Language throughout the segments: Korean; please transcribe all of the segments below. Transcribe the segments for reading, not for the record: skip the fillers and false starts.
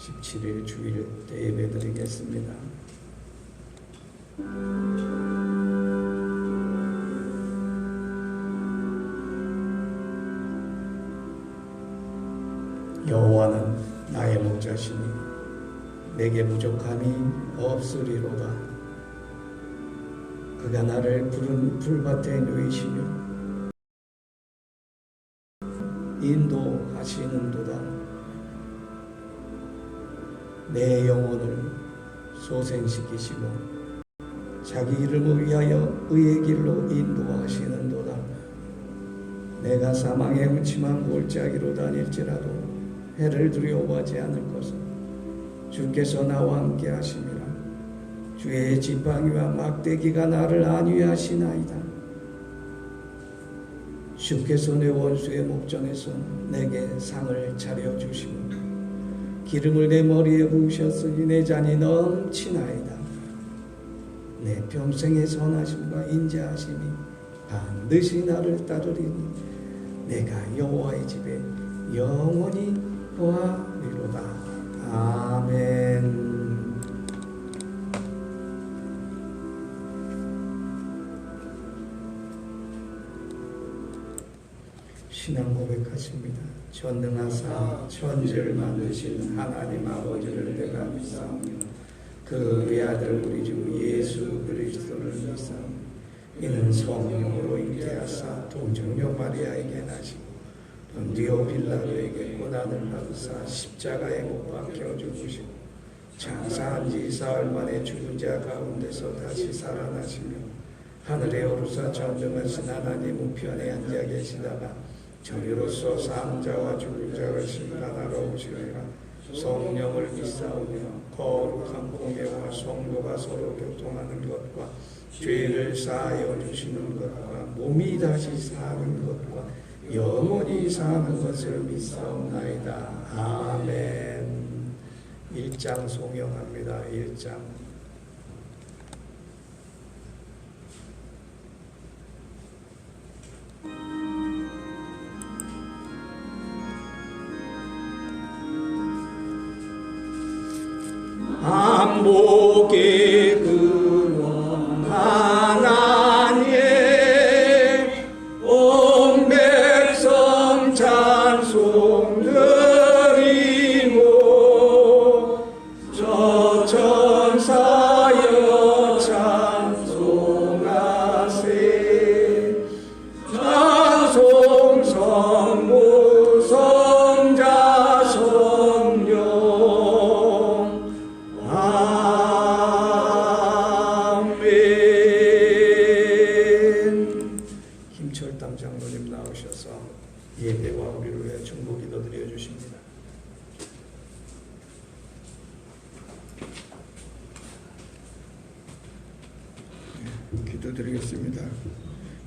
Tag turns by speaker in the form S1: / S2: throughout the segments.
S1: 17일 주일 때 예배드리겠습니다. 여호와는 나의 목자시니 내게 부족함이 없으리로다. 그가 나를 푸른 풀밭에 누이시며 인도하시는도다. 내 영혼을 소생시키시고 자기 이름을 위하여 의의 길로 인도하시는도다. 내가 사망의 음침한 골짜기로 다닐지라도 해를 두려워하지 않을 것은 주께서 나와 함께 하심이라. 주의 지팡이와 막대기가 나를 안위하시나이다. 주께서 내 원수의 목전에서 내게 상을 차려주시고 기름을 내 머리에 부으셨으니 내 잔이 넘치나이다. 내 평생의 선하심과 인자하심이 반드시 나를 따르리니 내가 여호와의 집에 영원히 거하리로다. 아멘. 신앙 고백하십니다. 전능하사 천지를 만드신 하나님 아버지를 내가 믿사오며 그 외아들 우리 주 예수 그리스도를 믿사오며 이는 성령으로 잉태하사 동정녀 마리아에게 나시고 본디오 빌라도에게 고난을 받으사 십자가에 못 박혀 죽으시고 장사한 지 사흘 만에 죽은 자 가운데서 다시 살아나시며 하늘에 오르사 전능하신 하나님 우편에 앉아 계시다가 저리로서 사망자와 죽은 자를 심판하러 오시리라. 성령을 믿사오며 거룩한 공예와 성도가 서로 교통하는 것과 죄를 사하여 주시는 것과 몸이 다시 사는 것과 영원히 사는 것을 믿사옵나이다. 아멘. 1장 송영합니다. 1장.
S2: 한복의 근원 하나님 온 백성 찬송 드리고 저 천사여 찬송하세. 찬송 성부 성자 성령
S1: 김철당 장로님 나오셔서 예배와 우리를 위해 중보 기도 드려주십니다.
S3: 기도드리겠습니다.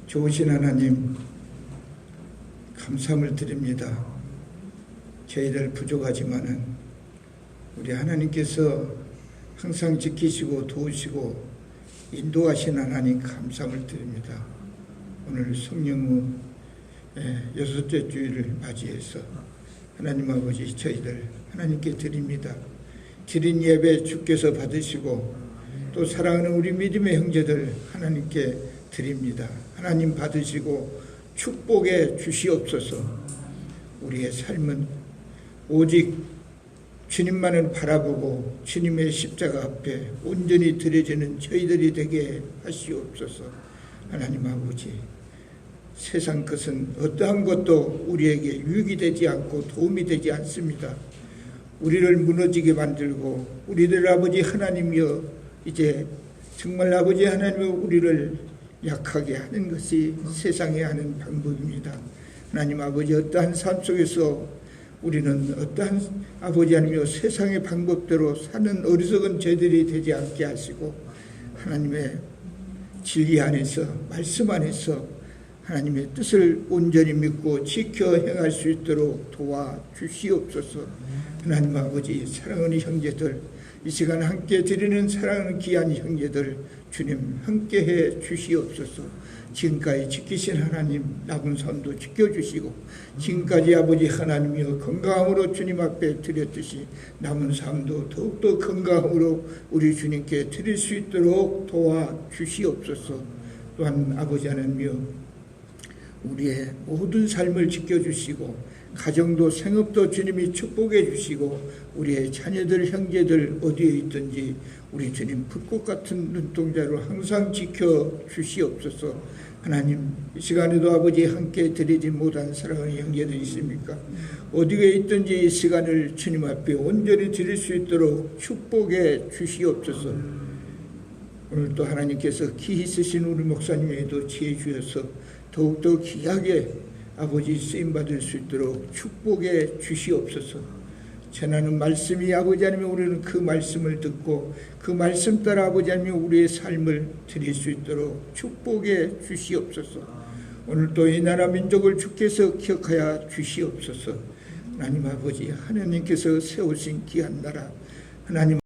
S3: 좋으신 하나님, 감사함을 드립니다. 저희들 부족하지만은 우리 하나님께서 항상 지키시고 도우시고 인도하신 하나님 감사함을 드립니다. 오늘 성령의 6째 주일을 맞이해서 하나님 아버지 저희들 하나님께 드립니다. 드린 예배 주께서 받으시고 또 사랑하는 우리 믿음의 형제들 하나님께 드립니다. 하나님 받으시고 축복해 주시옵소서. 우리의 삶은 오직 주님만을 바라보고 주님의 십자가 앞에 온전히 드려지는 저희들이 되게 하시옵소서. 하나님 아버지, 세상 것은 어떠한 것도 우리에게 유익이 되지 않고 도움이 되지 않습니다. 우리를 무너지게 만들고 우리들 아버지 하나님이여 이제 정말 아버지 하나님이여 우리를 약하게 하는 것이 세상에 하는 방법입니다. 하나님 아버지 어떠한 삶 속에서 우리는 어떠한 아버지 하나님이여 세상의 방법대로 사는 어리석은 죄들이 되지 않게 하시고 하나님의 진리 안에서 말씀 안에서 하나님의 뜻을 온전히 믿고 지켜 행할 수 있도록 도와주시옵소서. 하나님 아버지, 사랑하는 형제들, 이 시간 함께 드리는 사랑하는 귀한 형제들, 주님 함께해 주시옵소서. 지금까지 지키신 하나님, 남은 삶도 지켜주시고, 지금까지 아버지 하나님이여 건강함으로 주님 앞에 드렸듯이 남은 삶도 더욱더 건강함으로 우리 주님께 드릴 수 있도록 도와주시옵소서. 또한 아버지 하나님이여 우리의 모든 삶을 지켜주시고, 가정도 생업도 주님이 축복해 주시고, 우리의 자녀들 형제들 어디에 있든지 우리 주님 불꽃 같은 눈동자로 항상 지켜 주시옵소서. 하나님, 이 시간에도 아버지 함께 드리지 못한 사랑하는 형제들 있습니까? 어디에 있든지 이 시간을 주님 앞에 온전히 드릴 수 있도록 축복해 주시옵소서. 오늘 또 하나님께서 귀히 쓰신 우리 목사님에게도 지혜 주셔서 더욱더 귀하게 아버지 쓰임받을 수 있도록 축복해 주시옵소서. 전하는 말씀이 아버지 하나님, 우리는 그 말씀을 듣고 그 말씀 따라 아버지 하나님 우리의 삶을 드릴 수 있도록 축복해 주시옵소서. 오늘 또 이 나라 민족을 주께서 기억하여 주시옵소서. 하나님 아버지, 하나님께서 세우신 귀한 나라, 하나님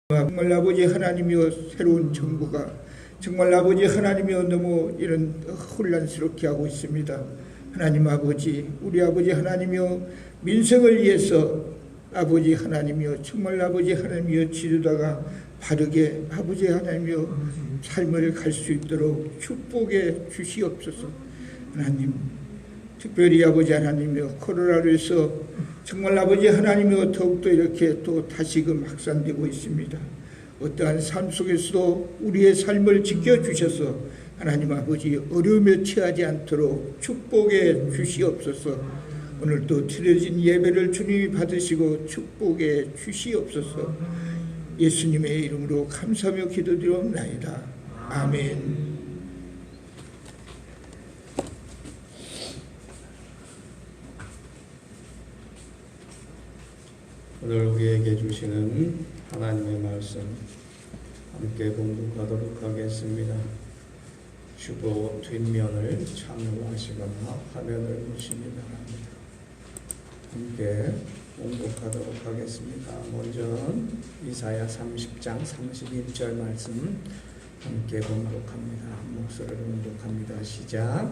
S3: 정말 아버지 하나님이여 새로운 정부가 정말 아버지 하나님이여 너무 이런 혼란스럽게 하고 있습니다. 하나님 아버지, 우리 아버지 하나님이여 민생을 위해서 아버지 하나님이여 정말 아버지 하나님이여 지도다가 바르게 아버지 하나님이여 삶을 갈 수 있도록 축복해 주시옵소서. 하나님, 특별히 아버지 하나님이여 코로나로 해서 정말 아버지 하나님이여 더욱더 이렇게 또 다시금 확산되고 있습니다. 어떠한 삶 속에서도 우리의 삶을 지켜주셔서 하나님 아버지 어려움에 처하지 않도록 축복해 주시옵소서. 오늘 또 드려진 예배를 주님이 받으시고 축복해 주시옵소서. 예수님의 이름으로 감사하며 기도드리옵나이다. 아멘.
S1: 오늘 우리에게 주시는 하나님의 말씀 함께 공독하도록 하겠습니다. 주보 뒷면을 참여하시거나 화면을 보시기 바랍니다. 함께 공독하도록 하겠습니다. 먼저 이사야 30장 31절 말씀 함께 공독합니다. 한 목소리로 공독합니다. 시작.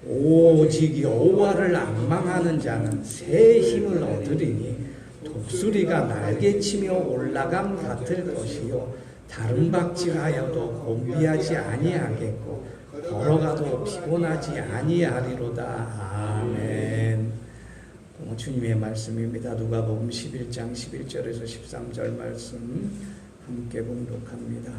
S1: 오직 여호와를 앙망하는 자는 새 힘을 얻으리니 독수리가 날개치며 올라감 같을 것이요 다름박질하여도 곤비하지 아니하겠고 걸어가도 피곤하지 아니하리로다. 아멘. 주님의 말씀입니다. 누가복음 11장 11절에서 13절 말씀 함께 공독합니다.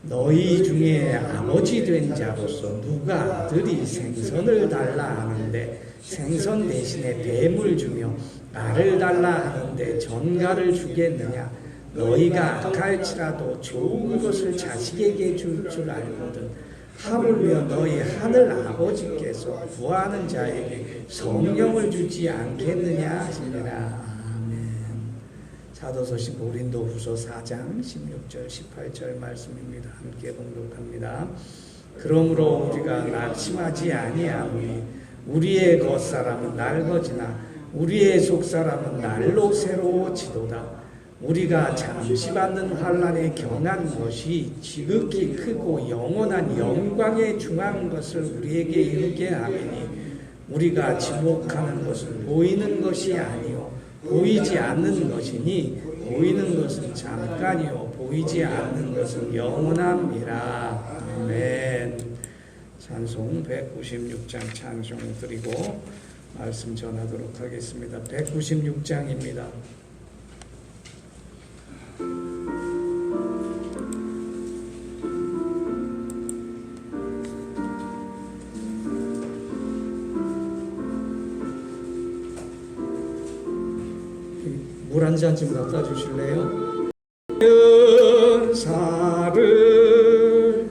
S1: 너희 중에 아버지 된 자로서 누가 아들이 생선을 달라 하는데 생선 대신에 뱀을 주며 알을 달라 하는데 전갈을 주겠느냐? 너희가 악할지라도 좋은 것을 자식에게 줄 줄 알거든 하물며 너희 하늘 아버지께서 구하는 자에게 성령을 주지 않겠느냐 하시니라. 아멘. 사도서신 고린도후서 4장 16절 18절 말씀입니다. 함께 공독합니다. 그러므로 우리가 낙심하지 아니하노니 우리의 겉사람은 낡어지나 우리의 속사람은 날로 새로워지도다. 우리가 잠시 받는 환난에 경한 것이 지극히 크고 영원한 영광에 중한 것을 우리에게 이루게 하리니 우리가 지목하는 것은 보이는 것이 아니요 보이지 않는 것이니 보이는 것은 잠깐이요 보이지 않는 것은 영원함이라. 아멘. 찬송 196장 찬송 드리고 말씀 전하도록 하겠습니다. 196장입니다. 물 한 잔 좀 갖다 주실래요?
S2: 은사를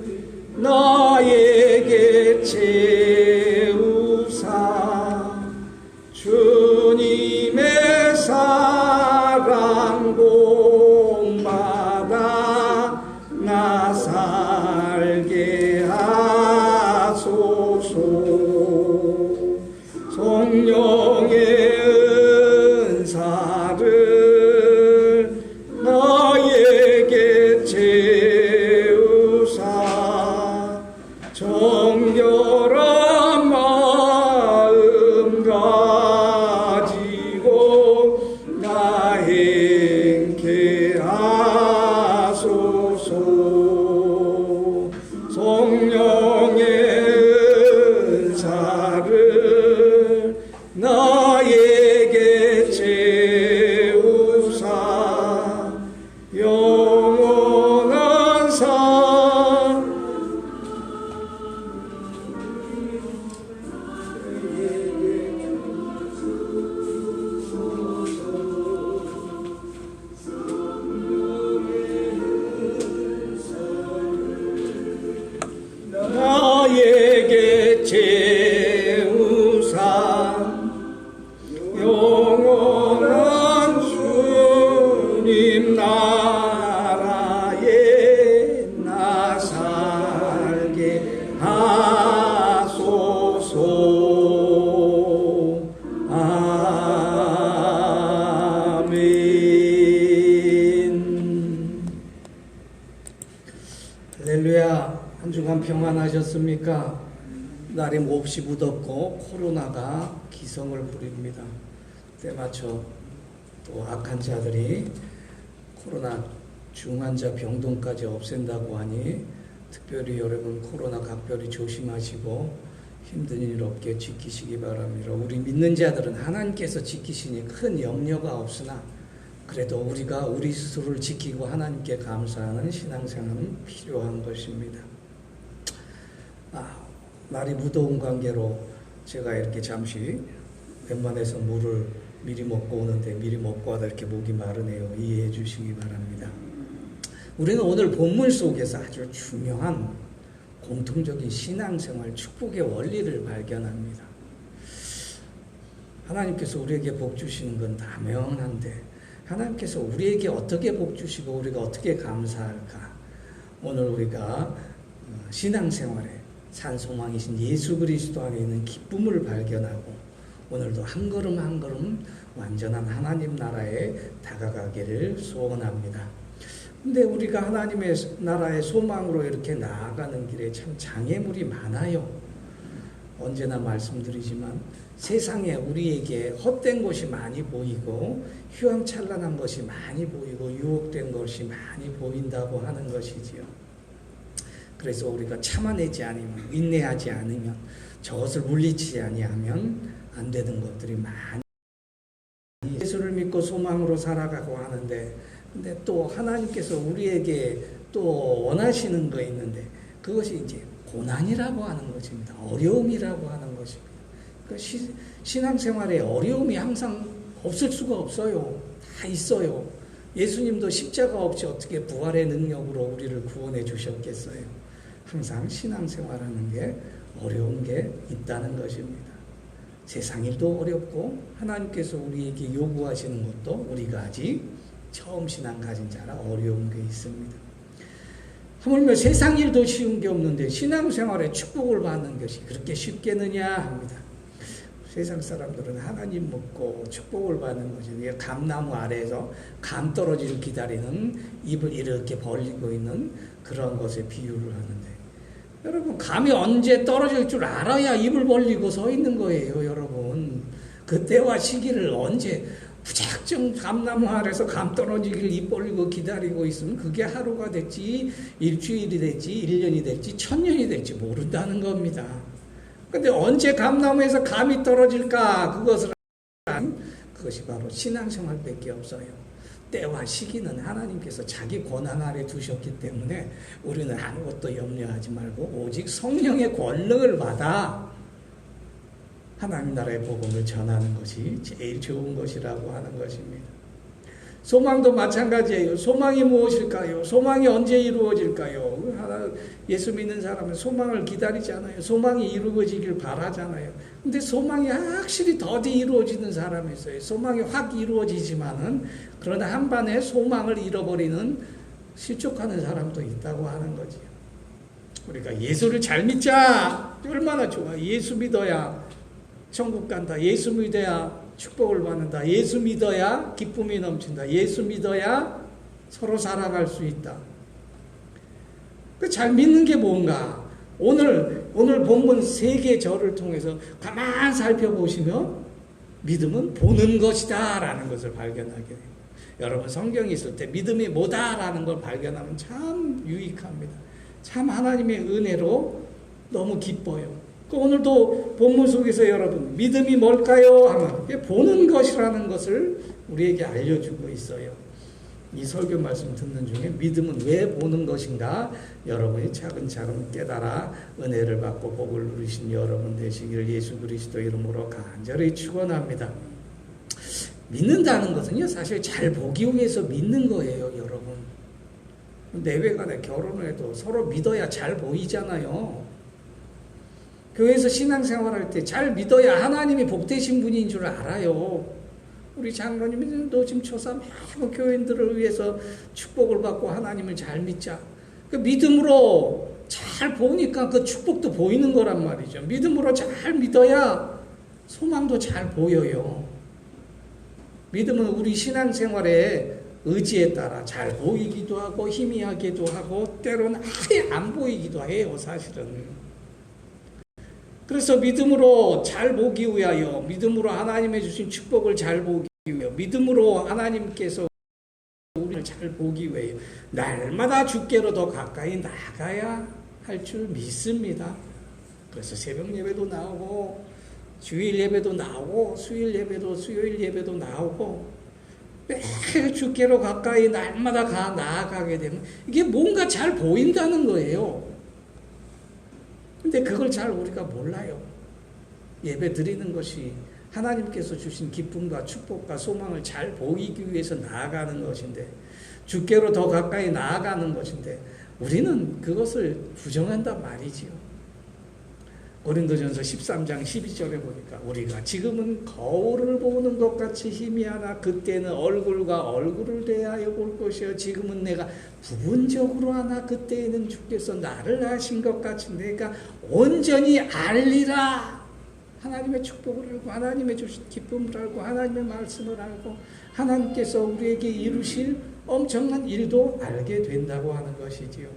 S2: 나에게 채우사 주님의 사랑 본받아 나 살게 하소서. 성령의 은사를 행케 하소서. 성령의 은사를 나에게 채우사 영원한 삶 나에게 채우사 영원한 주님 나라에 나 살게 하소서. 아멘. 할렐루야. 한 주간 평안하셨습니까? 날이 몹시 무덥고 코로나가 기성을 부립니다. 때맞춰 또 악한 자들이 코로나 중환자 병동까지 없앤다고 하니 특별히 여러분 코로나 각별히 조심하시고 힘든 일 없게 지키시기 바랍니다. 우리 믿는 자들은 하나님께서 지키시니 큰 염려가 없으나 그래도 우리가 우리 스스로를 지키고 하나님께 감사하는 신앙생활은 필요한 것입니다. 날이 무더운 관계로 제가 이렇게 잠시 웬만해서 물을 미리 먹고 오는데 미리 먹고 하다 이렇게 목이 마르네요. 이해해 주시기 바랍니다. 우리는 오늘 본문 속에서 아주 중요한 공통적인 신앙생활 축복의 원리를 발견합니다. 하나님께서 우리에게 복 주시는 건 다 명한데 하나님께서 우리에게 어떻게 복 주시고 우리가 어떻게 감사할까? 오늘 우리가 신앙생활에 산 소망이신 예수 그리스도 안에 있는 기쁨을 발견하고 오늘도 한 걸음 한 걸음 완전한 하나님 나라에 다가가기를 소원합니다. 근데 우리가 하나님의 나라의 소망으로 이렇게 나아가는 길에 참 장애물이 많아요. 언제나 말씀드리지만 세상에 우리에게 헛된 것이 많이 보이고 휘황찬란한 것이 많이 보이고 유혹된 것이 많이 보인다고 하는 것이지요. 그래서 우리가 참아내지 않으면 인내하지 않으면 저것을 물리치지 아니하면 안 되는 것들이 많이 예수를 믿고 소망으로 살아가고 하는데 근데 또 하나님께서 우리에게 또 원하시는 거 있는데 그것이 이제 고난이라고 하는 것입니다. 어려움이라고 하는 것입니다. 그러니까 신앙생활에 어려움이 항상 없을 수가 없어요. 다 있어요. 예수님도 십자가 없이 어떻게 부활의 능력으로 우리를 구원해 주셨겠어요. 항상 신앙생활하는 게 어려운 게 있다는 것입니다. 세상 일도 어렵고 하나님께서 우리에게 요구하시는 것도 우리가 아직 처음 신앙 가진 자라 어려운 게 있습니다. 하물며 세상 일도 쉬운 게 없는데 신앙생활에 축복을 받는 것이 그렇게 쉽겠느냐 합니다. 세상 사람들은 하나님 믿고 축복을 받는 것이 감나무 아래에서 감 떨어지를 기다리는 입을 이렇게 벌리고 있는 그런 것에 비유를 하는데 여러분 감이 언제 떨어질 줄 알아야 입을 벌리고 서 있는 거예요. 여러분 그때와 시기를 언제 무작정 감나무 아래서 감 떨어지기를 입 벌리고 기다리고 있으면 그게 하루가 될지 일주일이 될지 1년이 될지 1000년이 될지 모른다는 겁니다. 근데 언제 감나무에서 감이 떨어질까 그것을 그것이 바로 신앙생활밖에 없어요. 때와 시기는 하나님께서 자기 권한 아래 두셨기 때문에 우리는 아무것도 염려하지 말고 오직 성령의 권능을 받아 하나님 나라의 복음을 전하는 것이 제일 좋은 것이라고 하는 것입니다. 소망도 마찬가지예요. 소망이 무엇일까요? 소망이 언제 이루어질까요? 예수 믿는 사람은 소망을 기다리잖아요. 소망이 이루어지길 바라잖아요. 근데 소망이 확실히 더디 이루어지는 사람이 있어요. 소망이 확 이루어지지만은 그러나 한반에 소망을 잃어버리는 실족하는 사람도 있다고 하는 거지요. 우리가 예수를 잘 믿자. 얼마나 좋아. 예수 믿어야 천국 간다. 예수 믿어야 축복을 받는다. 예수 믿어야 기쁨이 넘친다. 예수 믿어야 서로 살아갈 수 있다. 잘 믿는 게 뭔가? 오늘 본문 3개 절을 통해서 가만 살펴보시면 믿음은 보는 것이다 라는 것을 발견하게 돼요. 여러분 성경이 있을 때 믿음이 뭐다라는 걸 발견하면 참 유익합니다. 참 하나님의 은혜로 너무 기뻐요. 오늘도 본문 속에서 여러분 믿음이 뭘까요? 하면 보는 것이라는 것을 우리에게 알려주고 있어요. 이 설교 말씀 듣는 중에 믿음은 왜 보는 것인가 여러분이 차근차근 깨달아 은혜를 받고 복을 누리신 여러분 되시기를 예수 그리스도 이름으로 간절히 축원합니다. 믿는다는 것은요 사실 잘 보기 위해서 믿는 거예요. 여러분 내외간에 결혼을 해도 서로 믿어야 잘 보이잖아요. 교회에서 신앙생활할 때 잘 믿어야 하나님이 복되신 분인 줄 알아요. 우리 장로님이 노심초사 매번 교인들을 위해서 축복을 받고 하나님을 잘 믿자. 그 믿음으로 잘 보니까 그 축복도 보이는 거란 말이죠. 믿음으로 잘 믿어야 소망도 잘 보여요. 믿음은 우리 신앙생활의 의지에 따라 잘 보이기도 하고 희미하기도 하고 때로는 아예 안 보이기도 해요. 사실은. 그래서 믿음으로 잘 보기 위하여 믿음으로 하나님의 주신 축복을 잘 보기 위하여 믿음으로 하나님께서 우리를 잘 보기 위하여 날마다 주께로 더 가까이 나가야 할 줄 믿습니다. 그래서 새벽 예배도 나오고 주일 예배도 나오고 수일 예배도 수요일 예배도 나오고 매일 주께로 가까이 날마다 나아가게 되면 이게 뭔가 잘 보인다는 거예요. 근데 그걸 잘 우리가 몰라요. 예배 드리는 것이 하나님께서 주신 기쁨과 축복과 소망을 잘 보이기 위해서 나아가는 것인데 주께로 더 가까이 나아가는 것인데 우리는 그것을 부정한단 말이지요. 고린도전서 13장 12절에 보니까 우리가 지금은 거울을 보는 것 같이 희미하나 그때는 얼굴과 얼굴을 대하여 볼 것이요 지금은 내가 부분적으로 하나 그때에는 주께서 나를 아신 것 같이 내가 온전히 알리라. 하나님의 축복을 알고 하나님의 주신 기쁨을 알고 하나님의 말씀을 알고 하나님께서 우리에게 이루실 엄청난 일도 알게 된다고 하는 것이지요.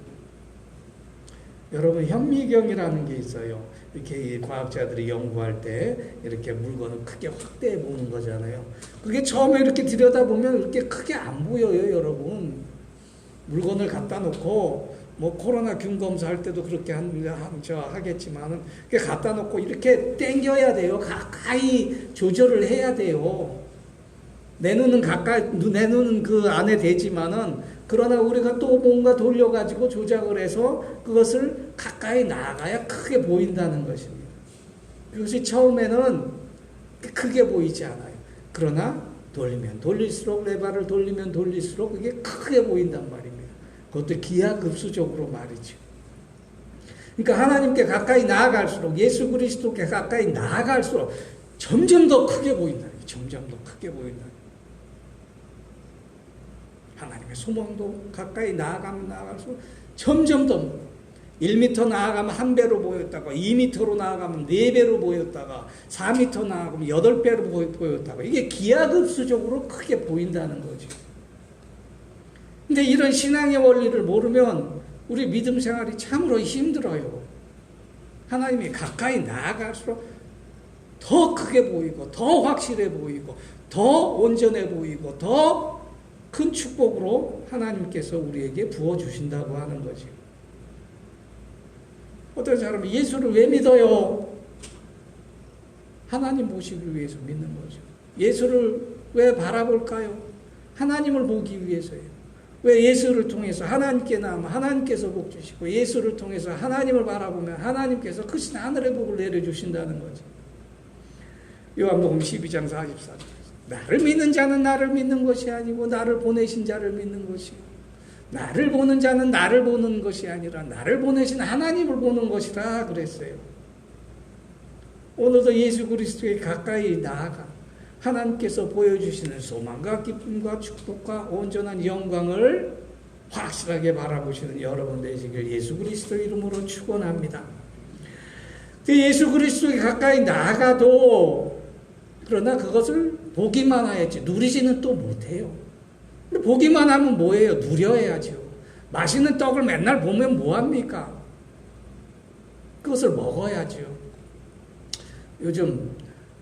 S2: 여러분 현미경이라는 게 있어요. 이렇게 과학자들이 연구할 때 이렇게 물건을 크게 확대해 보는 거잖아요. 그게 처음에 이렇게 들여다보면 이렇게 크게 안 보여요, 여러분. 물건을 갖다 놓고 뭐 코로나 균 검사할 때도 그렇게 하겠지만은 갖다 놓고 이렇게 당겨야 돼요. 가까이 조절을 해야 돼요. 내 눈은 내 눈은 그 안에 되지만은 그러나 우리가 또 뭔가 돌려가지고 조작을 해서 그것을 가까이 나가야 크게 보인다는 것입니다. 그것이 처음에는 크게 보이지 않아요. 그러나 돌리면 돌릴수록 레바를 돌리면 돌릴수록 그게 크게 보인단 말입니다. 그것도 기하급수적으로 말이죠. 그러니까 하나님께 가까이 나아갈수록 예수 그리스도께 가까이 나아갈수록 점점 더 크게 보인다. 점점 더 크게 보인다. 하나님의 소망도 가까이 나아가면 나아갈수록 점점 더 1m 나아가면 1배로 보였다가 2m로 나아가면 4배로 보였다가 4m 나아가면 8배로 보였다가 이게 기하급수적으로 크게 보인다는 거죠. 근데 이런 신앙의 원리를 모르면 우리 믿음 생활이 참으로 힘들어요. 하나님이 가까이 나아갈수록 더 크게 보이고 더 확실해 보이고 더 온전해 보이고 더 큰 축복으로 하나님께서 우리에게 부어주신다고 하는 거죠. 어떤 사람은 예수를 왜 믿어요? 하나님 보시기 위해서 믿는 거죠. 예수를 왜 바라볼까요? 하나님을 보기 위해서예요. 왜 예수를 통해서 하나님께 나면 하나님께서 복 주시고 예수를 통해서 하나님을 바라보면 하나님께서 크신 하늘의 복을 내려주신다는 거죠. 요한복음 12장 44절 나를 믿는 자는 나를 믿는 것이 아니고 나를 보내신 자를 믿는 것이요 나를 보는 자는 나를 보는 것이 아니라 나를 보내신 하나님을 보는 것이라 그랬어요. 오늘도 예수 그리스도에 가까이 나아가 하나님께서 보여주시는 소망과 기쁨과 축복과 온전한 영광을 확실하게 바라보시는 여러분 되시길 예수 그리스도 이름으로 축원합니다. 예수 그리스도에 가까이 나아가도 그러나 그것을 보기만 해야지 누리지는 또 못해요. 근데 보기만 하면 뭐예요? 누려야죠. 맛있는 떡을 맨날 보면 뭐합니까? 그것을 먹어야죠. 요즘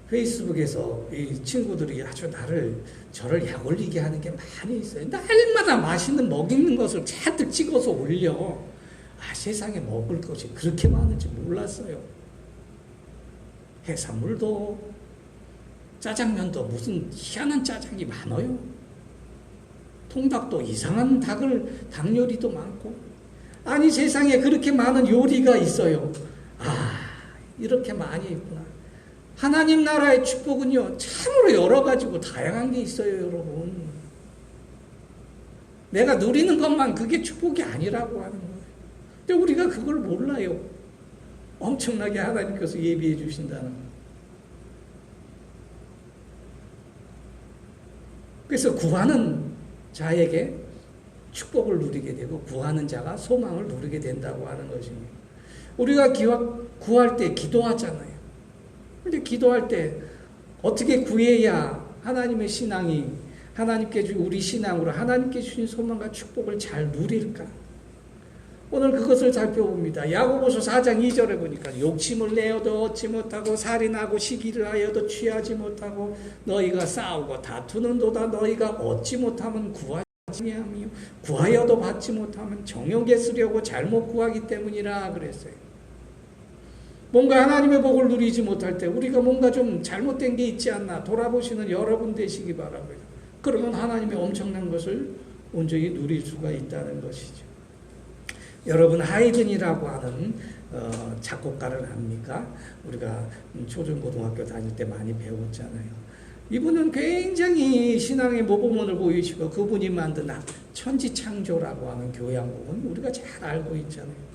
S2: 페이스북에서 이 친구들이 아주 저를 약 올리게 하는 게 많이 있어요. 날마다 맛있는 먹이는 것을 잔뜩 찍어서 올려. 세상에 먹을 것이 그렇게 많은지 몰랐어요. 해산물도 짜장면도 무슨 희한한 짜장이 많아요. 통닭도 이상한 닭 요리도 많고. 아니 세상에 그렇게 많은 요리가 있어요. 이렇게 많이 있구나. 하나님 나라의 축복은요, 참으로 여러 가지고 다양한 게 있어요, 여러분. 내가 누리는 것만 그게 축복이 아니라고 하는 거예요. 근데 우리가 그걸 몰라요. 엄청나게 하나님께서 예비해 주신다는 거예요. 그래서 구하는 자에게 축복을 누리게 되고 구하는 자가 소망을 누리게 된다고 하는 것입니다. 우리가 구할 때 기도하잖아요. 근데 기도할 때 어떻게 구해야 하나님의 신앙이 하나님께 우리 신앙으로 하나님께 주신 소망과 축복을 잘 누릴까? 오늘 그것을 살펴봅니다. 야고보서 4장 2절에 보니까 욕심을 내어도 얻지 못하고 살인하고 시기를 하여도 취하지 못하고 너희가 싸우고 다투는도다 너희가 얻지 못하면 구하지 아니하며 구하여도 받지 못하면 정욕에 쓰려고 잘못 구하기 때문이라 그랬어요. 뭔가 하나님의 복을 누리지 못할 때 우리가 뭔가 좀 잘못된 게 있지 않나 돌아보시는 여러분 되시기 바라고요. 그러면 하나님의 엄청난 것을 온전히 누릴 수가 있다는 것이죠. 여러분 하이든이라고 하는 작곡가를 압니까? 우리가 초중고등학교 다닐 때 많이 배웠잖아요. 이분은 굉장히 신앙의 모범원을 보이시고 그분이 만든 천지창조라고 하는 교향곡은 우리가 잘 알고 있잖아요.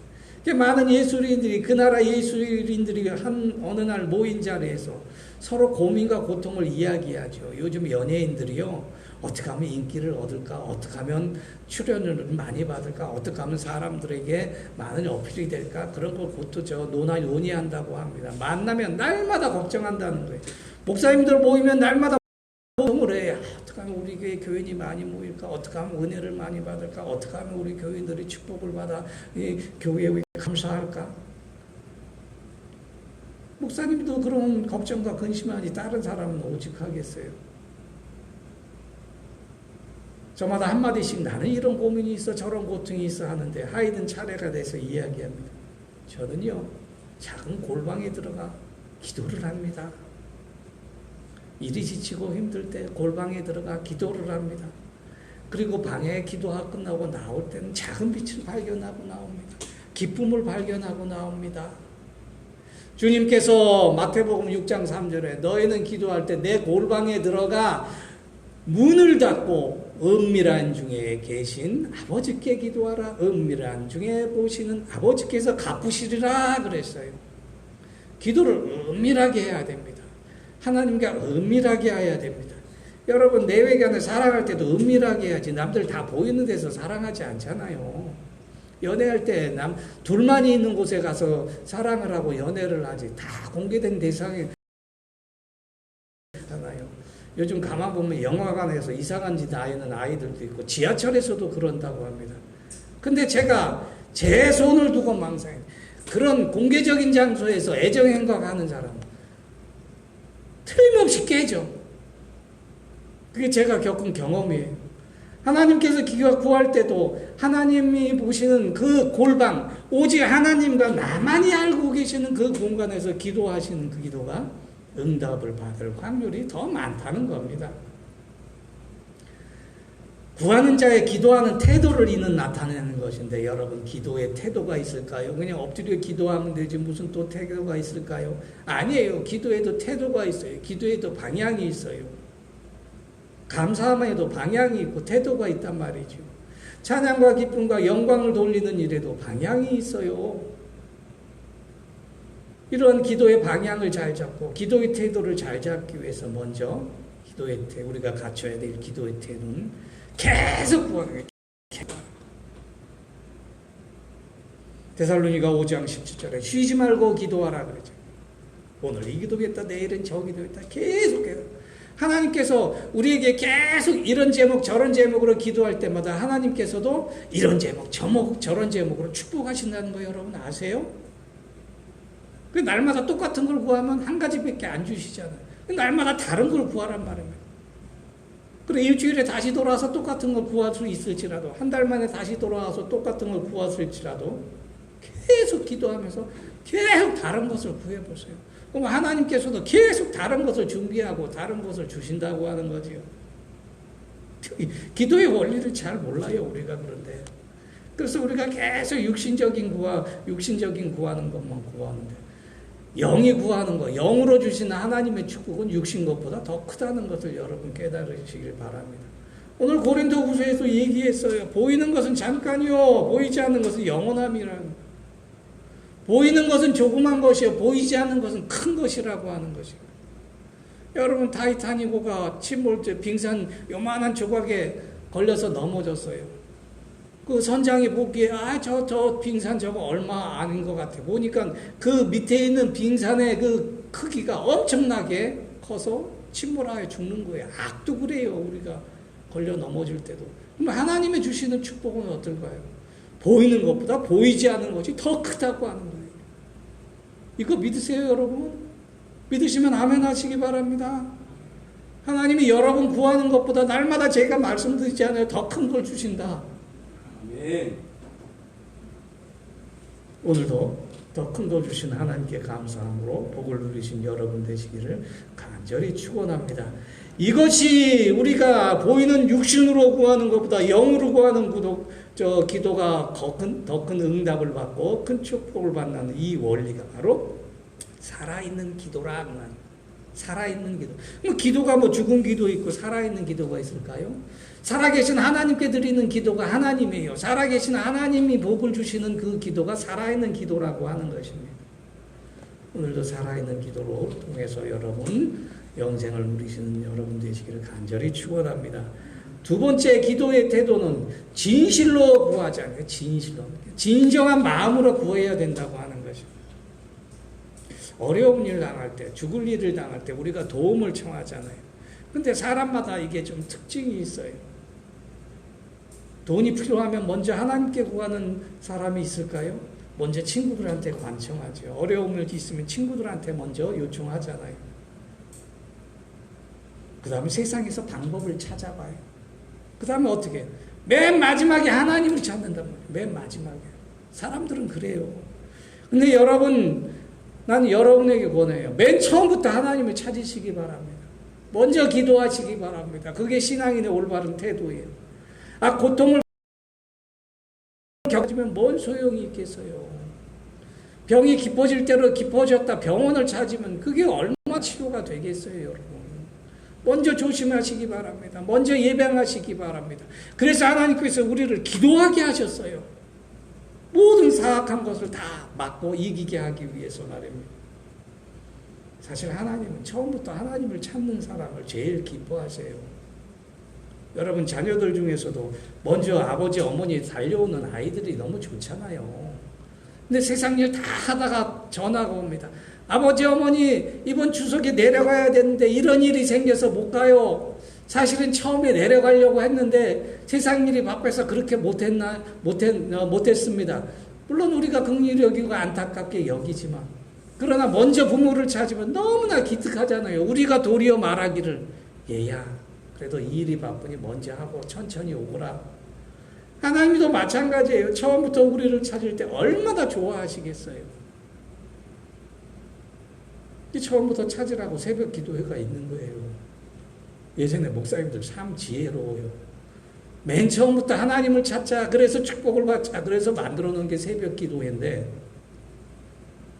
S2: 많은 예술인들이 그 나라 예술인들이 어느 날 모인 자리에서 서로 고민과 고통을 이야기하죠. 요즘 연예인들이요. 어떻게 하면 인기를 얻을까? 어떻게 하면 출연을 많이 받을까? 어떻게 하면 사람들에게 많은 어필이 될까? 그런 걸 곧도 논의한다고 합니다. 만나면 날마다 걱정한다는 거예요. 목사님들 모이면 날마다 걱정을 해요. 어떻게 하면 우리 교회 교인이 많이 모일까? 어떻게 하면 은혜를 많이 받을까? 어떻게 하면 우리 교인들이 축복을 받아 이 교회에 감사할까? 목사님도 그런 걱정과 근심하니 다른 사람은 오직 하겠어요. 저마다 한마디씩 나는 이런 고민이 있어 저런 고통이 있어 하는데 하이든 차례가 돼서 이야기합니다. 저는요 작은 골방에 들어가 기도를 합니다. 일이 지치고 힘들 때 골방에 들어가 기도를 합니다. 그리고 방에 기도가 끝나고 나올 때는 작은 빛을 발견하고 나옵니다. 기쁨을 발견하고 나옵니다. 주님께서 마태복음 6장 3절에 너희는 기도할 때 내 골방에 들어가 문을 닫고 은밀한 중에 계신 아버지께 기도하라. 은밀한 중에 보시는 아버지께서 갚으시리라 그랬어요. 기도를 은밀하게 해야 됩니다. 하나님과 은밀하게 해야 됩니다. 여러분 내외간을 사랑할 때도 은밀하게 해야지 남들 다 보이는 데서 사랑하지 않잖아요. 연애할 때 둘만이 있는 곳에 가서 사랑을 하고 연애를 하지 다 공개된 대상에 하잖아요. 요즘 가만 보면 영화관에서 이상한 짓 하는 아이들도 있고 지하철에서도 그런다고 합니다. 근데 제가 제 손을 두고 망상해. 그런 공개적인 장소에서 애정행각하는 사람은 틀림없이 깨져. 그게 제가 겪은 경험이에요. 하나님께서 구할 때도 하나님이 보시는 그 골방, 오직 하나님과 나만이 알고 계시는 그 공간에서 기도하시는 그 기도가 응답을 받을 확률이 더 많다는 겁니다. 구하는 자의 기도하는 태도를 이는 나타내는 것인데 여러분 기도의 태도가 있을까요? 그냥 엎드려 기도하면 되지 무슨 또 태도가 있을까요? 아니에요. 기도에도 태도가 있어요. 기도에도 방향이 있어요. 감사함에도 방향이 있고 태도가 있단 말이죠. 찬양과 기쁨과 영광을 돌리는 일에도 방향이 있어요. 이러한 기도의 방향을 잘 잡고 기도의 태도를 잘 잡기 위해서 먼저 우리가 갖춰야 될 기도의 태도는 계속 구하는 거예요. 데살로니가 5장 17절에 쉬지 말고 기도하라 그러죠. 오늘 이 기도겠다 내일은 저 기도겠다 계속해요. 하나님께서 우리에게 계속 이런 제목 저런 제목으로 기도할 때마다 하나님께서도 이런 제목 저런 제목으로 축복하신다는 거 여러분 아세요? 그 날마다 똑같은 걸 구하면 한 가지밖에 안 주시잖아요. 날마다 다른 걸 구하란 말입니다. 그래 일주일에 다시 돌아와서 똑같은 걸 구할 수 있을지라도 한 달 만에 다시 돌아와서 똑같은 걸 구했을지라도 계속 기도하면서 계속 다른 것을 구해보세요. 그럼 하나님께서도 계속 다른 것을 준비하고 다른 것을 주신다고 하는 거지요. 기도의 원리를 잘 몰라요 우리가. 그런데 그래서 우리가 계속 육신적인 구하는 것만 구하는데, 영이 구하는 것, 영으로 주시는 하나님의 축복은 육신 것보다 더 크다는 것을 여러분 깨달으시길 바랍니다. 오늘 고린도후서에서 얘기했어요. 보이는 것은 잠깐이요, 보이지 않는 것은 영원함이라는 거. 보이는 것은 조그만 것이요, 보이지 않는 것은 큰 것이라고 하는 것이고. 여러분 타이타닉호가 침몰 때 빙산 요만한 조각에 걸려서 넘어졌어요. 그 선장이 보기에 저 빙산 저거 얼마 아닌 것 같아. 보니까 그 밑에 있는 빙산의 그 크기가 엄청나게 커서 침몰하여 죽는 거예요. 악도 그래요. 우리가 걸려 넘어질 때도. 그럼 하나님의 주시는 축복은 어떨까요? 보이는 것보다 보이지 않는 것이 더 크다고 하는 거예요. 이거 믿으세요 여러분? 믿으시면 아멘 하시기 바랍니다. 하나님이 여러분 구하는 것보다 날마다 제가 말씀드리잖아요. 더 큰 걸 주신다. 아멘. 오늘도 더 큰 걸 주신 하나님께 감사함으로 복을 누리신 여러분 되시기를 간절히 축원합니다. 이것이 우리가 보이는 육신으로 구하는 것보다 영으로 구하는 기도가 더 큰 응답을 받고 큰 축복을 받는 이 원리가 바로 살아있는 기도라는. 살아있는 기도. 기도가 죽은 기도 있고 살아있는 기도가 있을까요? 살아계신 하나님께 드리는 기도가 하나님이에요. 살아계신 하나님이 복을 주시는 그 기도가 살아있는 기도라고 하는 것입니다. 오늘도 살아있는 기도로 통해서 여러분 영생을 누리시는 여러분 되시기를 간절히 축원합니다. 두 번째 기도의 태도는 진실로 구하자는, 진실로, 진정한 마음으로 구해야 된다고 하는 것입니다. 어려운 일 당할 때, 죽을 일을 당할 때 우리가 도움을 청하잖아요. 근데 사람마다 이게 좀 특징이 있어요. 돈이 필요하면 먼저 하나님께 구하는 사람이 있을까요? 먼저 친구들한테 관청하죠. 어려운 일 있으면 친구들한테 먼저 요청하잖아요. 그 다음에 세상에서 방법을 찾아봐요. 그 다음에 어떻게 해요? 맨 마지막에 하나님을 찾는단 말이에요. 맨 마지막에. 사람들은 그래요. 근데 여러분, 난 여러분에게 권해요. 맨 처음부터 하나님을 찾으시기 바랍니다. 먼저 기도하시기 바랍니다. 그게 신앙인의 올바른 태도예요. 고통을 겪으면 뭔 소용이 있겠어요. 병이 깊어질 대로 깊어졌다 병원을 찾으면 그게 얼마나 치료가 되겠어요, 여러분. 먼저 조심하시기 바랍니다. 먼저 예방하시기 바랍니다. 그래서 하나님께서 우리를 기도하게 하셨어요. 모든 사악한 것을 다 막고 이기게 하기 위해서 말입니다. 사실 하나님은 처음부터 하나님을 찾는 사람을 제일 기뻐하세요. 여러분 자녀들 중에서도 먼저 아버지 어머니 달려오는 아이들이 너무 좋잖아요. 근데 세상 일 다 하다가 전화가 옵니다. 아버지 어머니 이번 추석에 내려가야 되는데 이런 일이 생겨서 못 가요. 사실은 처음에 내려가려고 했는데 세상 일이 바빠서 그렇게 못했습니다. 물론 우리가 긍휼히 여기고 안타깝게 여기지만 그러나 먼저 부모를 찾으면 너무나 기특하잖아요. 우리가 도리어 말하기를 얘야 그래도 이 일이 바쁘니 먼저 하고 천천히 오거라. 하나님도 마찬가지예요. 처음부터 우리를 찾을 때 얼마나 좋아하시겠어요. 처음부터 찾으라고 새벽 기도회가 있는 거예요. 예전에 목사님들 참 지혜로워요. 맨 처음부터 하나님을 찾자. 그래서 축복을 받자. 그래서 만들어 놓은 게 새벽 기도회인데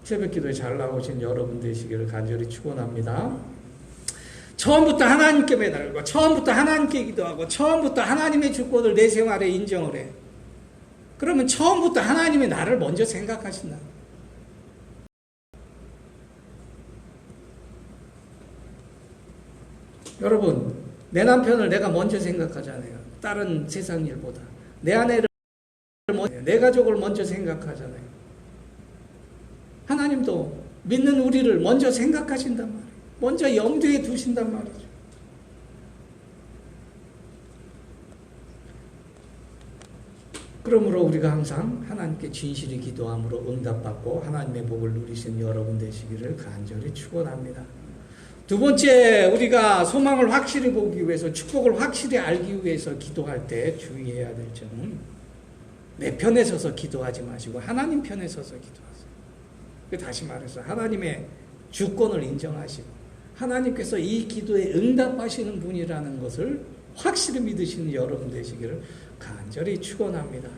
S2: 새벽 기도에 잘 나오신 여러분 되시기를 간절히 축원합니다. 처음부터 하나님께 매달고 처음부터 하나님께 기도하고 처음부터 하나님의 주권을 내 생활에 인정을 해. 그러면 처음부터 하나님이 나를 먼저 생각하신다. 여러분, 내 남편을 내가 먼저 생각하잖아요. 다른 세상 일보다. 내 아내를 내 가족을 먼저 생각하잖아요. 하나님도 믿는 우리를 먼저 생각하신단 말이에요. 먼저 염두에 두신단 말이죠. 그러므로 우리가 항상 하나님께 진실히 기도함으로 응답받고 하나님의 복을 누리신 여러분 되시기를 간절히 축원합니다. 두 번째, 우리가 소망을 확실히 보기 위해서, 축복을 확실히 알기 위해서 기도할 때 주의해야 될 점은 내 편에 서서 기도하지 마시고 하나님 편에 서서 기도하세요. 다시 말해서 하나님의 주권을 인정하시고 하나님께서 이 기도에 응답하시는 분이라는 것을 확실히 믿으시는 여러분 되시기를 간절히 축원합니다.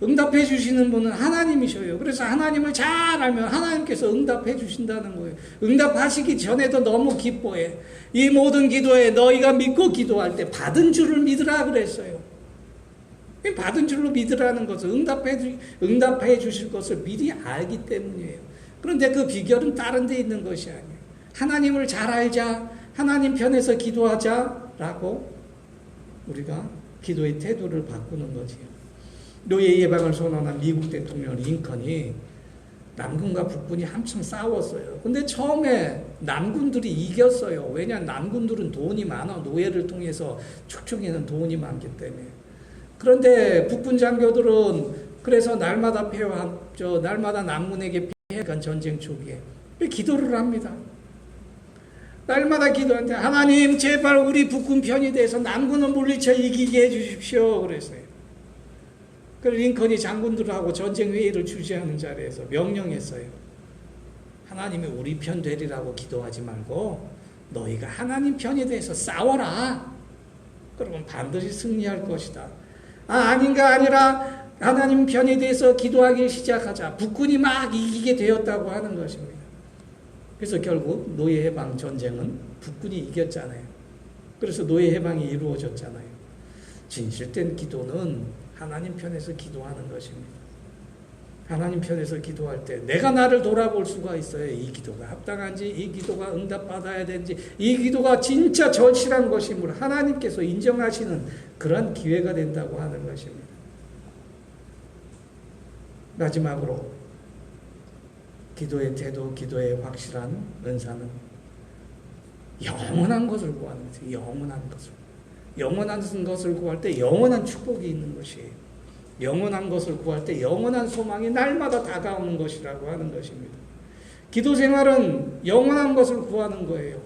S2: 응답해 주시는 분은 하나님이셔요. 그래서 하나님을 잘 알면 하나님께서 응답해 주신다는 거예요. 응답하시기 전에도 너무 기뻐해. 이 모든 기도에 너희가 믿고 기도할 때 받은 줄을 믿으라 그랬어요. 받은 줄로 믿으라는 것은 응답해 주실 것을 미리 알기 때문이에요. 그런데 그 비결은 다른 데 있는 것이 아니에요. 하나님을 잘 알자, 하나님 편에서 기도하자라고 우리가 기도의 태도를 바꾸는 거지요. 노예 예방을 선언한 미국 대통령 링컨이 남군과 북군이 한참 싸웠어요. 근데 처음에 남군들이 이겼어요. 왜냐하면 남군들은 돈이 많아. 노예를 통해서 축적에는 돈이 많기 때문에. 그런데 북군 장교들은 그래서 날마다 날마다 남군에게 패해간 전쟁 초기에 기도를 합니다. 날마다 기도하는데 하나님 제발 우리 북군 편이 돼서 남군을 물리쳐 이기게 해주십시오 그랬어요. 그래서 링컨이 장군들하고 전쟁 회의를 주재하는 자리에서 명령했어요. 하나님이 우리 편 되리라고 기도하지 말고 너희가 하나님 편이 돼서 싸워라. 그러면 반드시 승리할 것이다. 아닌가 아니라 하나님 편이 돼서 기도하기 시작하자. 북군이 막 이기게 되었다고 하는 것입니다. 그래서 결국 노예 해방 전쟁은 북군이 이겼잖아요. 그래서 노예 해방이 이루어졌잖아요. 진실된 기도는 하나님 편에서 기도하는 것입니다. 하나님 편에서 기도할 때 내가 나를 돌아볼 수가 있어요. 이 기도가 합당한지, 이 기도가 응답받아야 되는지, 이 기도가 진짜 절실한 것임을 하나님께서 인정하시는 그런 기회가 된다고 하는 것입니다. 마지막으로 기도의 태도, 기도의 확실한 은사는 영원한 것을 구하는 것이에요. 영원한 것을. 영원한 것을 구할 때 영원한 축복이 있는 것이에요. 영원한 것을 구할 때 영원한 소망이 날마다 다가오는 것이라고 하는 것입니다. 기도 생활은 영원한 것을 구하는 거예요.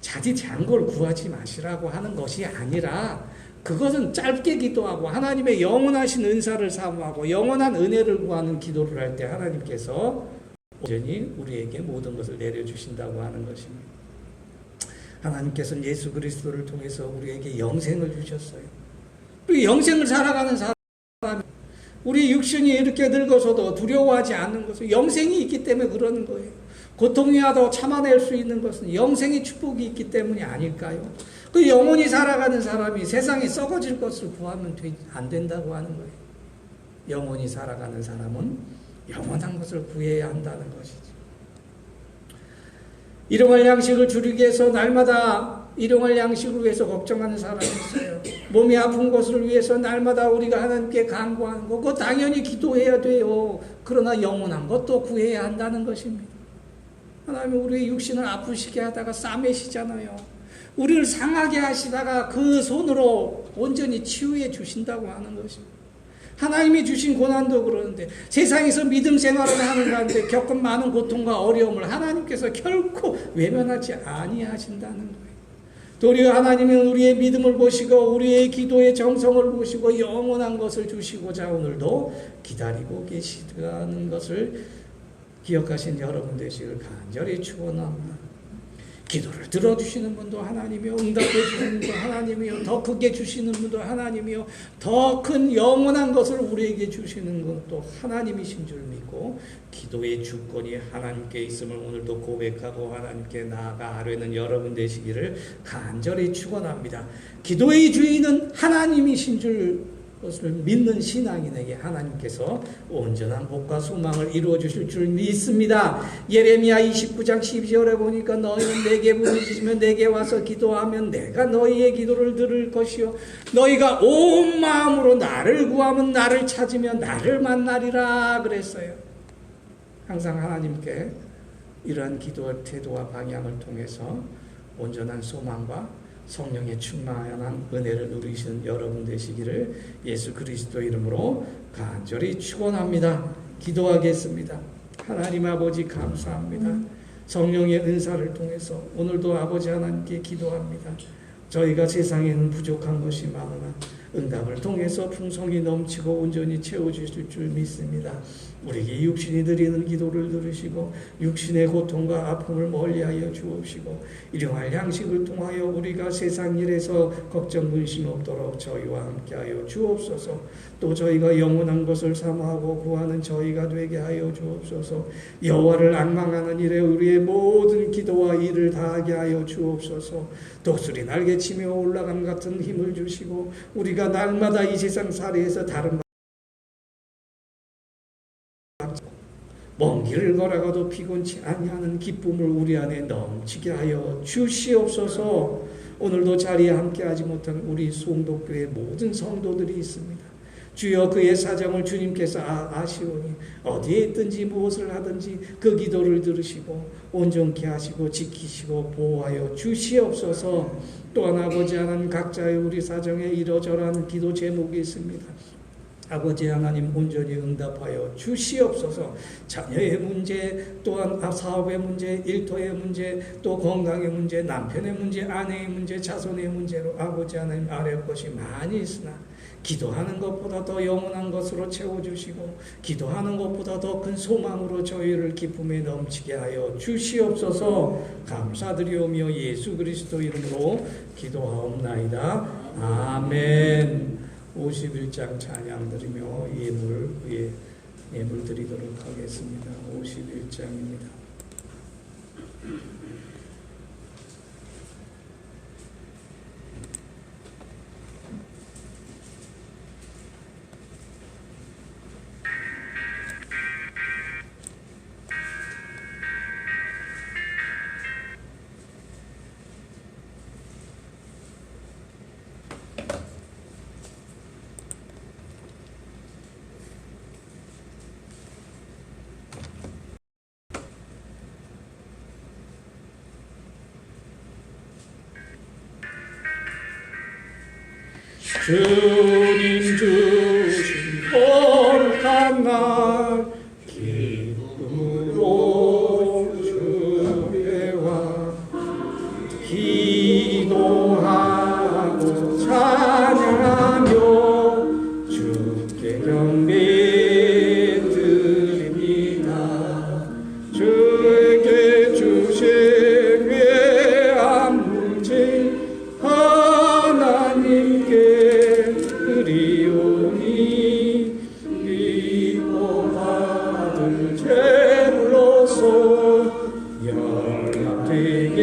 S2: 자지장한 걸 구하지 마시라고 하는 것이 아니라 그것은 짧게 기도하고 하나님의 영원하신 은사를 사모하고 영원한 은혜를 구하는 기도를 할 때 하나님께서 온전히 우리에게 모든 것을 내려주신다고 하는 것입니다. 하나님께서는 예수 그리스도를 통해서 우리에게 영생을 주셨어요. 우리 영생을 살아가는 사람, 우리 육신이 이렇게 늙어서도 두려워하지 않는 것은 영생이 있기 때문에 그러는 거예요. 고통이 와도 참아낼 수 있는 것은 영생의 축복이 있기 때문이 아닐까요? 그 영원히 살아가는 사람이 세상에 썩어질 것을 구하면 안 된다고 하는 거예요. 영원히 살아가는 사람은 영원한 것을 구해야 한다는 것이죠. 일용할 양식을 줄이기 위해서 날마다 일용할 양식을 위해서 걱정하는 사람이 있어요. 몸이 아픈 것을 위해서 날마다 우리가 하나님께 간구하는 거, 그거 당연히 기도해야 돼요. 그러나 영원한 것도 구해야 한다는 것입니다. 하나님은 우리의 육신을 아프시게 하다가 싸매시잖아요. 우리를 상하게 하시다가 그 손으로 온전히 치유해 주신다고 하는 것입니다. 하나님이 주신 고난도 그러는데 세상에서 믿음 생활을 하는 가운데 겪은 많은 고통과 어려움을 하나님께서 결코 외면하지 아니하신다는 거예요. 도리어 하나님은 우리의 믿음을 보시고 우리의 기도의 정성을 보시고 영원한 것을 주시고자 오늘도 기다리고 계시다는 것을 기억하신 여러분 되시길 간절히 축원합니다. 기도를 들어주시는 분도 하나님이요, 응답해 주시는 분도 하나님이요, 더 크게 주시는 분도 하나님이요, 더 큰 영원한 것을 우리에게 주시는 것도 하나님이신 줄 믿고 기도의 주권이 하나님께 있음을 오늘도 고백하고 하나님께 나아가 아뢰는 여러분 되시기를 간절히 축원합니다. 기도의 주인은 하나님이신 줄 것을 믿는 신앙인에게 하나님께서 온전한 복과 소망을 이루어 주실 줄 믿습니다. 예레미야 29장 12절에 보니까 너희는 내게 부르짖으면 내게 와서 기도하면 내가 너희의 기도를 들을 것이요 너희가 온 마음으로 나를 구하면 나를 찾으면 나를 만나리라 그랬어요. 항상 하나님께 이러한 기도의 태도와 방향을 통해서 온전한 소망과 성령의 충만한 은혜를 누리시는 여러분 되시기를 예수 그리스도 이름으로 간절히 축원합니다. 기도하겠습니다. 하나님 아버지 감사합니다. 성령의 은사를 통해서 오늘도 아버지 하나님께 기도합니다. 저희가 세상에는 부족한 것이 많으나 응답을 통해서 풍성이 넘치고 온전히 채워주실 줄 믿습니다. 우리에게 육신이 드리는 기도를 들으시고 육신의 고통과 아픔을 멀리하여 주옵시고 일용할 양식을 통하여 우리가 세상 일에서 걱정 근심 없도록 저희와 함께하여 주옵소서. 또 저희가 영원한 것을 사모하고 구하는 저희가 되게 하여 주옵소서. 여호와를 앙망하는 일에 우리의 모든 기도와 일을 다하게 하여 주옵소서. 독수리 날개치며 올라감 같은 힘을 주시고 우리가 날마다 이 세상 살이에서 다른 먼 길을 걸어가도 피곤치 아니하는 기쁨을 우리 안에 넘치게 하여 주시옵소서. 오늘도 자리에 함께하지 못한 우리 송도교회 모든 성도들이 있습니다. 주여 그의 사정을 주님께서 아시오니 어디에 있든지 무엇을 하든지 그 기도를 들으시고 온전케 하시고 지키시고 보호하여 주시옵소서. 또한 아버지 하나님 각자의 우리 사정에 이러저러한 기도 제목이 있습니다. 아버지 하나님 온전히 응답하여 주시옵소서. 자녀의 문제, 또한 사업의 문제, 일터의 문제, 또 건강의 문제, 남편의 문제, 아내의 문제, 자손의 문제로 아버지 하나님 아뢰 것이 많이 있으나 기도하는 것보다 더 영원한 것으로 채워주시고 기도하는 것보다 더 큰 소망으로 저희를 기쁨에 넘치게 하여 주시옵소서. 감사드리오며 예수 그리스도 이름으로 기도하옵나이다. 아멘. 51장 찬양 드리며 예물 드리도록 하겠습니다. 51장입니다. 주님 주신 거룩한 날 기쁨으로 주께와 기도하고 찬양하며 주께 경배 드립니다. 주에게 주신 귀한 물질 하나님께 드리오니 위로받을 제물로서 연락되게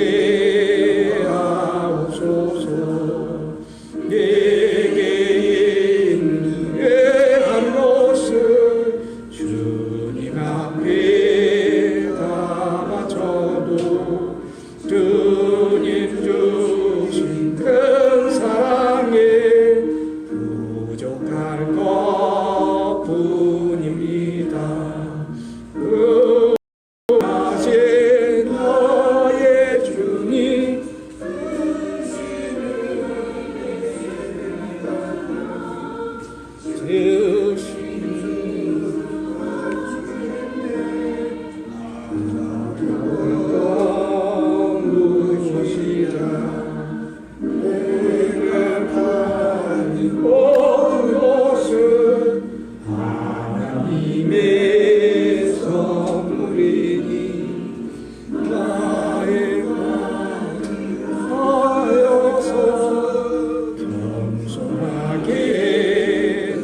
S2: 하옵소서. 내게 있는 외한 것을 주님 앞에 다 바쳐도 주님 주신 큰 사랑에 부족할 것뿐입니다. 하신 너의 주님 하나님의 선물이니 나의 마음 하여서 겸손하게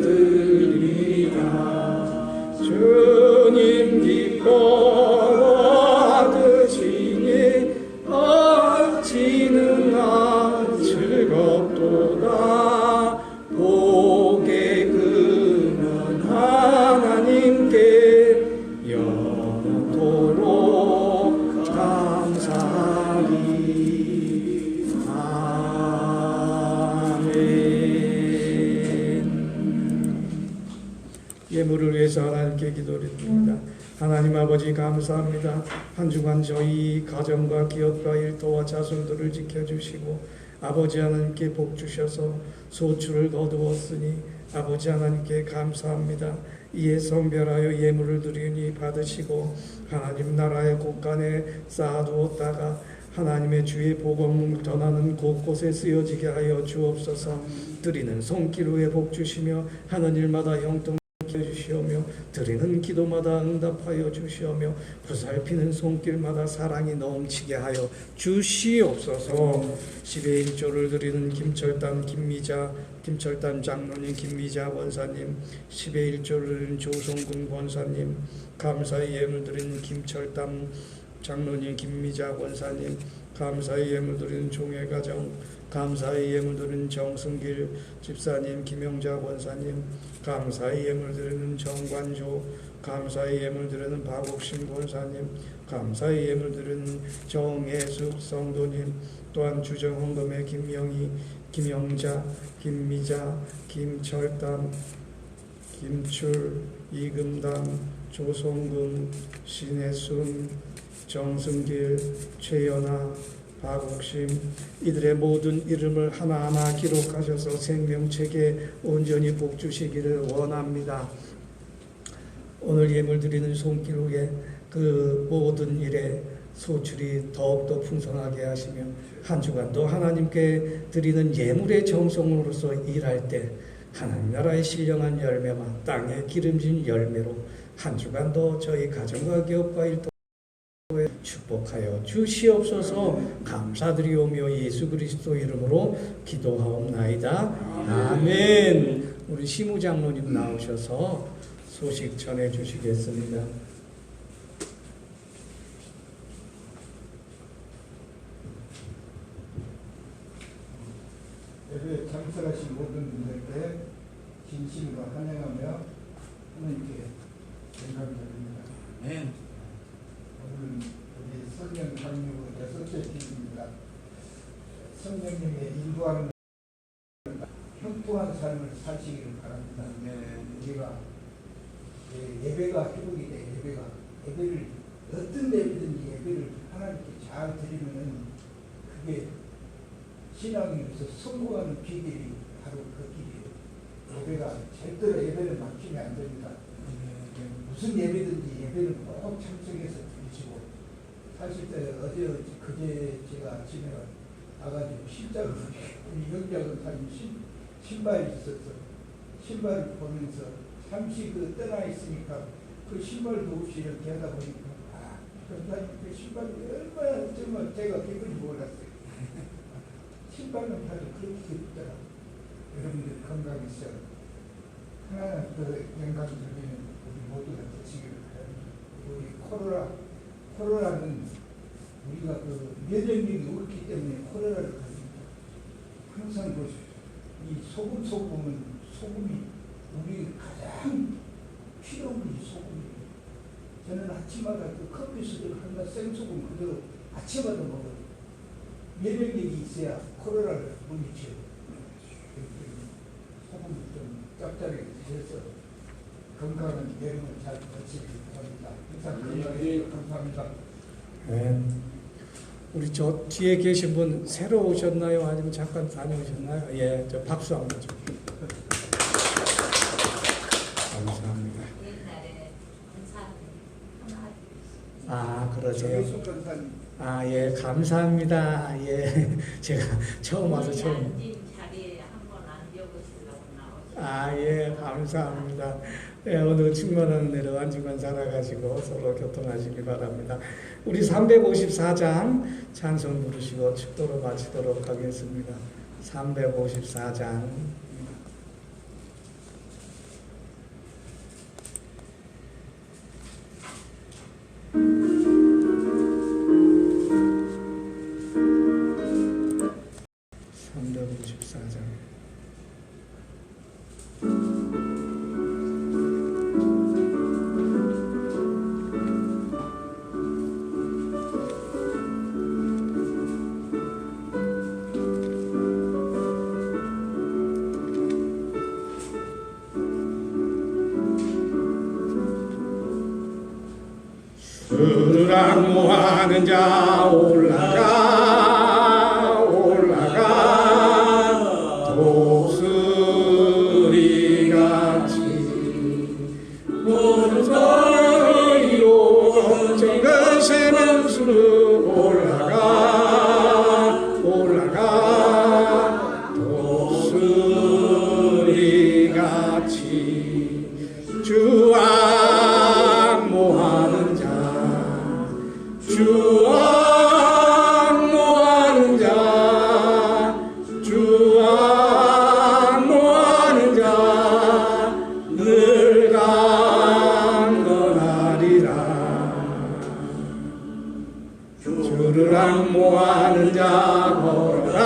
S2: 드리라. 주님 기뻐 받으시니 어찌는 즐겁도다. 복의 근원 하나님께 영원토록 감사하리. 아멘. 예물을 위해서 하나님께 기도드립니다. 하나님 아버지 감사합니다. 한 주간 저희 가정과 기업과 일터와 자손들을 지켜주시고
S1: 아버지 하나님께 복 주셔서 소출을 거두었으니 아버지 하나님께 감사합니다. 이에 성별하여 예물을 드리니 받으시고 하나님 나라의 곳간에 쌓아두었다가 하나님의 주의 복음을 전하는 곳곳에 쓰여지게 하여 주옵소서. 드리는 손길 위에 복 주시며 하는 일마다 형통 주시오며 드리는 기도마다 응답하여 주시오며 보살피는 손길마다 사랑이 넘치게 하여 주시옵소서. 10의 1조를 드리는 김철담 장로님, 김미자 원사님, 10의 1조를 드리는 조성근 권사님, 감사의 예물 드리는 김철담 장로님, 김미자 원사님, 감사의 예물 드리는 종회가정, 감사의 예물 드리는 정승길 집사님, 김영자 원사님, 감사의 예물 드리는 정관조, 감사의 예물 드리는 박옥신 권사님, 감사의 예물 드리는 정혜숙 성도님, 또한 주정헌금의 김영희, 김영자, 김미자, 김철담, 김출, 이금담, 조성금, 신혜순, 정승길, 최연아, 박옥심, 이들의 모든 이름을 하나하나 기록하셔서 생명책에 온전히 복 주시기를 원합니다. 오늘 예물 드리는 손길 후에 그 모든 일에 소출이 더욱더 풍성하게 하시며 한 주간도 하나님께 드리는 예물의 정성으로서 일할 때 하나님 나라의 신령한 열매와 땅에 기름진 열매로 한 주간도 저희 가정과 기업과 일도 축복하여 주시옵소서. 감사드리오며 예수 그리스도 이름으로 기도하옵나이다. 아멘. 우리 시무장로님 나오셔서 소식 전해 주시겠습니다.
S4: 예배에 참석하신 모든 분들께 진심으로 환영하며 하나님께 영광드립니다.
S2: 아멘.
S4: 오늘은 우리 성령 강림의 6째 주일입니다. 성령님의 인도하는 형통한 삶을 사시기를 바랍니다. 우리가 예배가 회복이 돼. 예배를 어떤 예배든지 예배를 하나님께 잘 드리면은 그게 신앙에서 성공하는 비결이 바로 그 길이에요. 예배가 절대로 예배를 막히면 안 됩니다. 무슨 예배든지 예배를 꼭 참석해서 드리시고, 사실 그제 제가 아침에 나가지고 신장을 우리 영장은 사님 신발이 있었어. 신발을 보면서 잠시 떠나 있으니까 그 신발도 없이 이렇게 하다 보니까 사님 그 신발이 얼마나 정말 제가 기분이 몰랐어요. 신발은 봐도 그렇게 예쁘더라고요. 여러분들 건강해서 하나님 그 영광 드리는 우리 모두가 되시기를 바랍니다. 우리 코로나는 우리가 그 면역력이 없기 때문에 코로나를 가집니다. 항상 이 소금은 소금이 우리 가장 필요한 게 소금이에요. 저는 아침마다 그 커피 수저를 한다 생소금 그대로 아침마다 먹어요. 면역력이 있어야 코로나를 물리쳐요. 소금을 좀 짭짤하게 드셔서 건강한 여름을 잘 보내시기 바랍니다. 이상 감사합니다.
S1: 네. 우리 저 뒤에 계신 분 새로 오셨나요? 아니면 잠깐 다녀오셨나요? 예, 저 박수 한번 좀. 감사합니다.
S5: 옛날에
S1: 아, 그러세요?
S4: 손건사님.
S1: 아, 예, 감사합니다. 예, 제가 처음 와서 처음.
S5: 앉은 자리에 한번 앉아보시려고 나오셨어요.
S1: 아, 예, 감사합니다. 예, 오늘 충만한 은혜로 한 주간 살아가시고 서로 교통하시기 바랍니다. 우리 354장 찬송 부르시고 축도로 마치도록 하겠습니다. 354장. 수락모하는 자 올라가
S2: 같이 주 앙모하는 자 주 앙모하는 자 주 앙모하는 자 늘 강건하리라. 주를 앙모하는 자 걸어라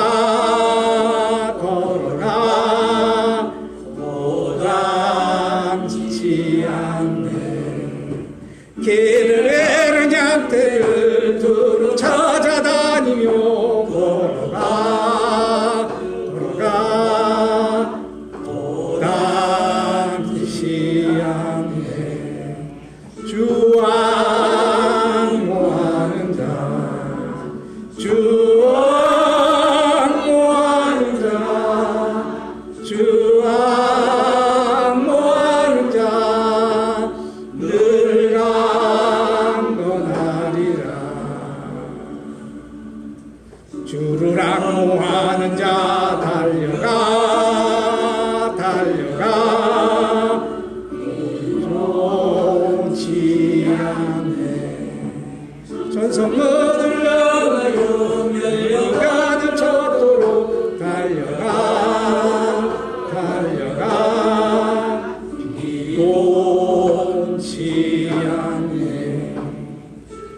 S2: 걸어라 도당치지 않네. 게르르 양떼를 두루 찾아다니며 걸어가 걸어가 도당치지 않네. 주 앙모하는 자 주 앙모하는 자 주 앙모하는 자 늘 강건하리라. 주를 앙모하는 자 달려가 달려가 놓지 않네. 전성문을 열어요 열려 가득 젖도록 달려가 달려가 놓지 않네.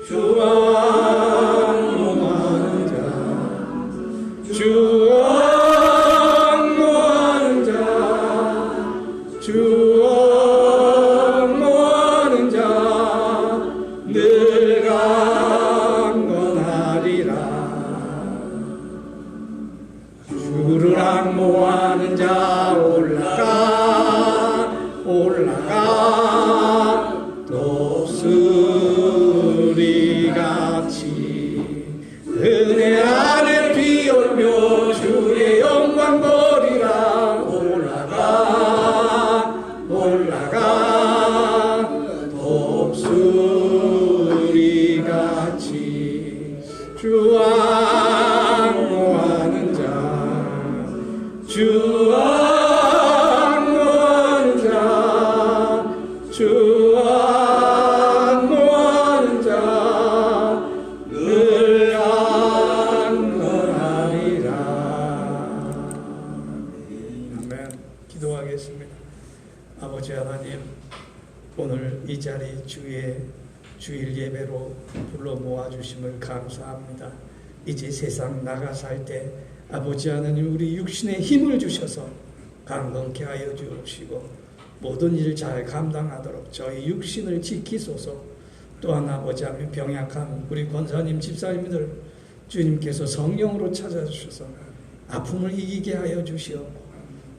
S2: 주 앙모하는 자 주 앙모하는 자 주 앙모하는 자 늘 강건하리라. 주를 앙모하는 자 올라가 올라가 독수리같이 은혜 안에 뛰어오며 주의 영광 보리라. 올라가 올라가 독수리같이 주 앙모하는 자 주 앙모하는 자 주 앙모하는 자 늘 강건하리라. 아멘. 기도하겠습니다. 아버지 하나님, 오늘 이 자리 주일 예배로 불러 모아주심을 감사합니다. 이제 세상 나가 살 때 아버지 하나님 우리 육신에 힘을 주셔서 강건케 하여 주옵시고 모든 일을 잘 감당하도록 저희 육신을 지키소서. 또한 아버지 하나님 병약한 우리 권사님 집사님들 주님께서 성령으로 찾아주셔서 아픔을 이기게 하여 주시옵고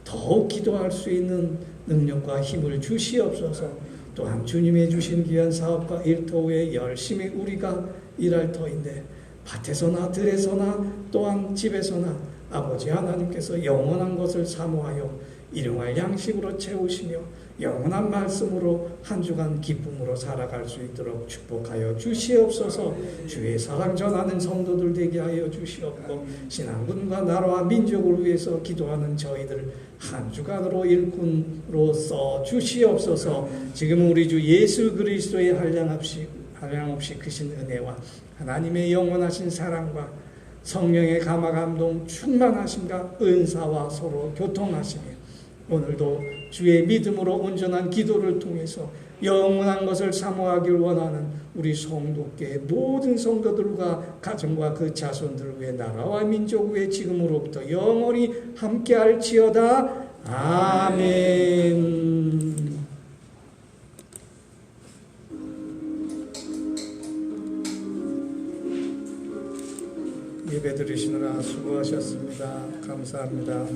S2: 더욱 기도할 수 있는 능력과 힘을 주시옵소서. 또한 주님의 주신 귀한 사업과 일터에 열심히 우리가 일할 터인데 밭에서나 들에서나 또한 집에서나 아버지 하나님께서 영원한 것을 사모하여 일용할 양식으로 채우시며 영원한 말씀으로 한 주간 기쁨으로 살아갈 수 있도록 축복하여 주시옵소서. 주의 사랑 전하는 성도들 되게 하여 주시옵고 신앙군과 나라와 민족을 위해서 기도하는 저희들 한 주간으로 일꾼으로 써 주시옵소서. 지금 우리 주 예수 그리스도의 한량없이 크신 은혜와 하나님의 영원하신 사랑과 성령의 감화 감동 충만하심과 은사와 서로 교통하시며 오늘도 주의 믿음으로 온전한 기도를 통해서 영원한 것을 사모하길 원하는 우리 성도께 모든 성도들과 가정과 그 자손들 위해 나라와 민족 위해 지금으로부터 영원히 함께할지어다. 아멘. 예배 드리시느라 수고하셨습니다. 감사합니다.